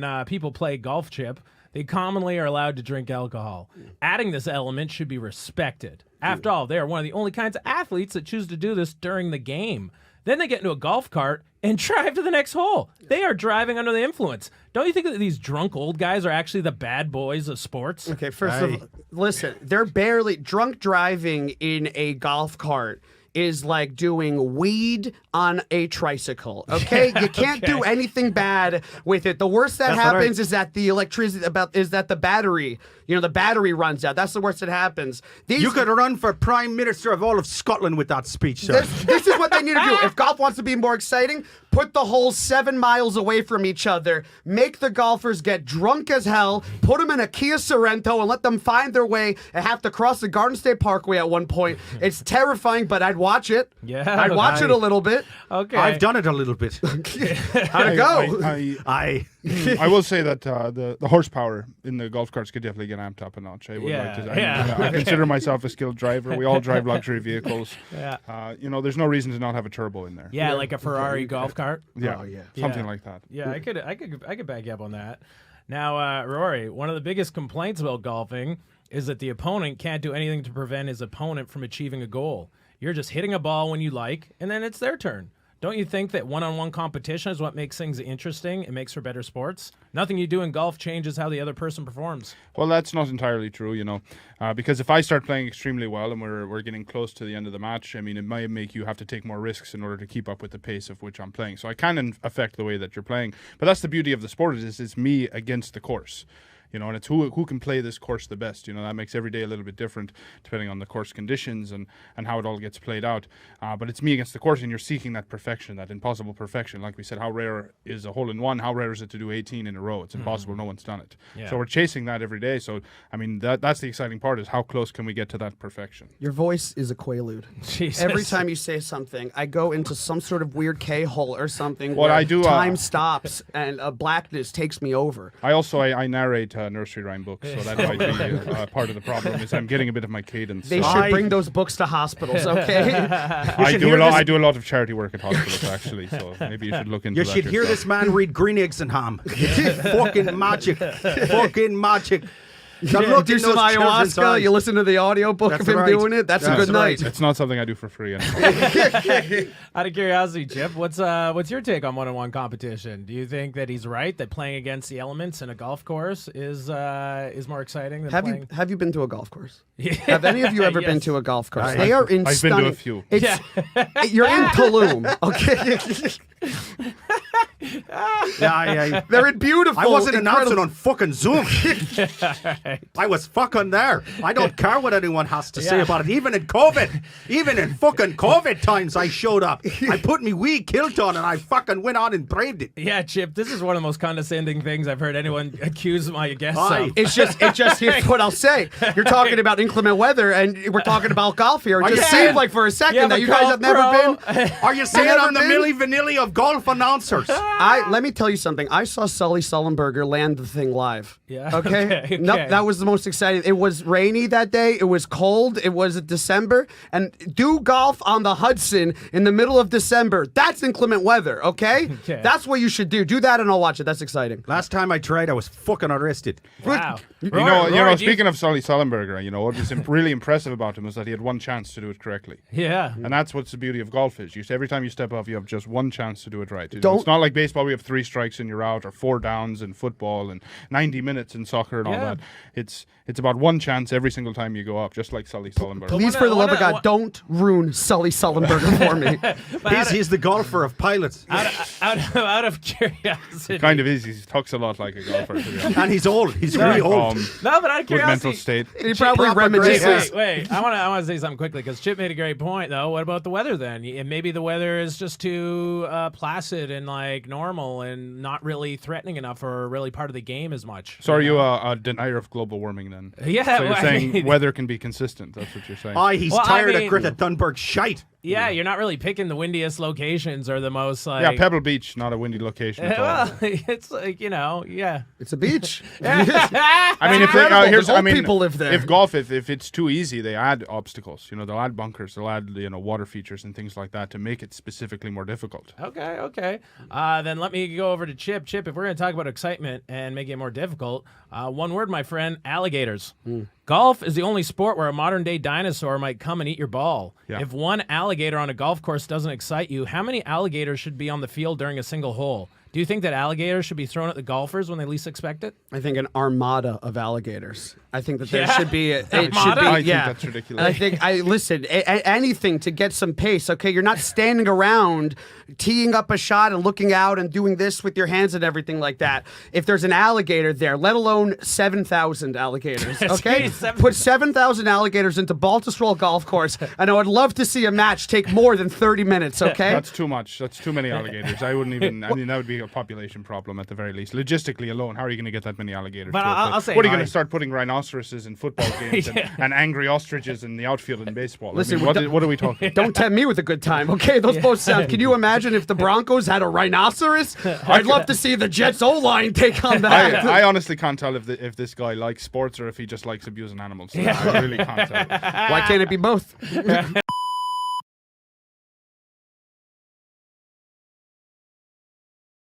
when people play golf, Chip, they commonly are allowed to drink alcohol. Adding this element should be respected. After all, they are one of the only kinds of athletes that choose to do this during the game. Then they get into a golf cart and drive to the next hole. They are driving under the influence. Don't you think that these drunk old guys are actually the bad boys of sports? Okay, first of all, listen, they're barely drunk driving in a golf cart is like doing weed on a tricycle, okay? You can't do anything bad with it. The worst that happens is that the electricity, is that the battery, the battery runs out. That's the worst that happens. You could run for Prime Minister of all of Scotland with that speech, sir. This is what they need to do. If golf wants to be more exciting, put the holes 7 miles away from each other, make the golfers get drunk as hell, put them in a Kia Sorento and let them find their way and have to cross the Garden State Parkway at one point. It's terrifying, but I'd watch it. Yeah, I'd watch it a little bit. Okay. I've done it a little bit. How'd it go? I will say that the horsepower in the golf carts could definitely get amped up a notch. I would like to. I consider myself a skilled driver. We all drive luxury vehicles. There's no reason to not have a turbo in there. Yeah, like a Ferrari golf cart. Yeah, something like that. Yeah, I could back you up on that. Now, Rory, one of the biggest complaints about golfing is that the opponent can't do anything to prevent his opponent from achieving a goal. You're just hitting a ball when you like, and then it's their turn. Don't you think that one-on-one competition is what makes things interesting and makes for better sports? Nothing you do in golf changes how the other person performs. Well, that's not entirely true, because if I start playing extremely well and we're getting close to the end of the match, I mean, it might make you have to take more risks in order to keep up with the pace of which I'm playing. So I can affect the way that you're playing. But that's the beauty of the sport is it's me against the course. And it's who can play this course the best. That makes every day a little bit different depending on the course conditions and how it all gets played out. But it's me against the course, and you're seeking that perfection, that impossible perfection. Like we said, how rare is a hole-in-one? How rare is it to do 18 in a row? It's impossible. No one's done it. Yeah. So we're chasing that every day. So, I mean, that's the exciting part is how close can we get to that perfection. Your voice is a quaalude. Jesus. Every time you say something, I go into some sort of weird K-hole or something where I do, time stops and a blackness takes me over. I narrate nursery rhyme books, so that might be part of the problem is I'm getting a bit of my cadence. They should bring those books to hospitals, okay? I do a lot of charity work at hospitals, actually, so maybe you should look into that. You should hear this man read Green Eggs and Ham. Fucking magic. Fucking magic. You do some ayahuasca, you listen to the audiobook of him doing it. That's a good night. It's not something I do for free anymore. Out of curiosity, Chip, what's your take on one-on-one competition? Do you think that he's right that playing against the elements in a golf course is more exciting than playing? Have you been to a golf course? Have any of you ever been to a golf course? They are in I've stunning. been to a few. You're in Tulum, okay? They're in beautiful. I wasn't announcing on fucking Zoom. I was fucking there. I don't care what anyone has to say about it. Even in COVID, even in fucking COVID times, I showed up. I put me wee kilt on and I fucking went on and braved it. Yeah, Chip, this is one of the most condescending things I've heard anyone accuse my guests of. It's just here's what I'll say. You're talking about inclement weather and we're talking about golf here. It just seemed like for a second that you guys have never been. Are you saying I'm the Milli Vanilli of golf announcers? Let me tell you something. I saw Sully Sullenberger land the thing live. Yeah. Okay? No, that was the most exciting. It was rainy that day. It was cold. It was December. And do golf on the Hudson in the middle of December. That's inclement weather, okay? That's what you should do. Do that and I'll watch it. That's exciting. Last time I tried, I was fucking arrested. Wow. Speaking of Sully Sullenberger, what was really impressive about him was that he had one chance to do it correctly. Yeah. And that's what's the beauty of golf is. Every time you step off, you have just one chance to do it right. It's not like baseball, we have 3 strikes and you're out, or 4 downs in football and 90 minutes in soccer and all that. It's about one chance every single time you go up, just like Sully Sullenberger. Please, for the love of God, don't ruin Sully Sullenberger for me. He's the golfer of pilots. Out of curiosity. Kind of is. He talks a lot like a golfer. To be honest. And he's old. He's really old. No, but out of curiosity. Mental state. He probably reminisces. Wait. I want to say something quickly because Chip made a great point, though. What about the weather then? And maybe the weather is just too placid and like normal and not really threatening enough or really part of the game as much. So are you a denier of global warming then? Yeah. So you're saying weather can be consistent. That's what you're saying. He's tired of Greta Thunberg's shite. Yeah, you're not really picking the windiest locations or the most like. Yeah, Pebble Beach, not a windy location at all. Well, it's like yeah. It's a beach. I mean, incredible. here's, The old I mean, people live there. If golf, if it's too easy, they add obstacles. They'll add bunkers, they'll add water features and things like that to make it specifically more difficult. Okay. Then let me go over to Chip. Chip, if we're going to talk about excitement and make it more difficult, one word, my friend: alligators. Golf is the only sport where a modern-day dinosaur might come and eat your ball. Yeah. If one alligator on a golf course doesn't excite you, how many alligators should be on the field during a single hole? Do you think that alligators should be thrown at the golfers when they least expect it? I think an armada of alligators. I think that there Yeah. should be. It should be. Armada? I think Yeah, that's ridiculous. I think. Listen. Anything to get some pace. Okay, you're not standing around teeing up a shot and looking out and doing this with your hands and everything like that. If there's an alligator there, let alone 7,000 alligators. Okay, put 7,000 alligators into Baltusrol Golf Course, and I would love to see a match take more than 30 minutes. Okay. That's too much. That's too many alligators. I wouldn't even. I mean, that would be a population problem at the very least. Logistically alone, how are you going to get that many alligators? But to a I'll place? say What are you my- going to start putting rhinoceroses in football games and angry ostriches in the outfield in baseball? Listen, I mean, what are we talking? Don't tempt me with a good time, okay? Those both sound. Can you imagine if the Broncos had a rhinoceros? I'd love to see the Jets O-line take on that. I honestly can't tell if this guy likes sports or if he just likes abusing animals. I really can't tell. Why can't it be both?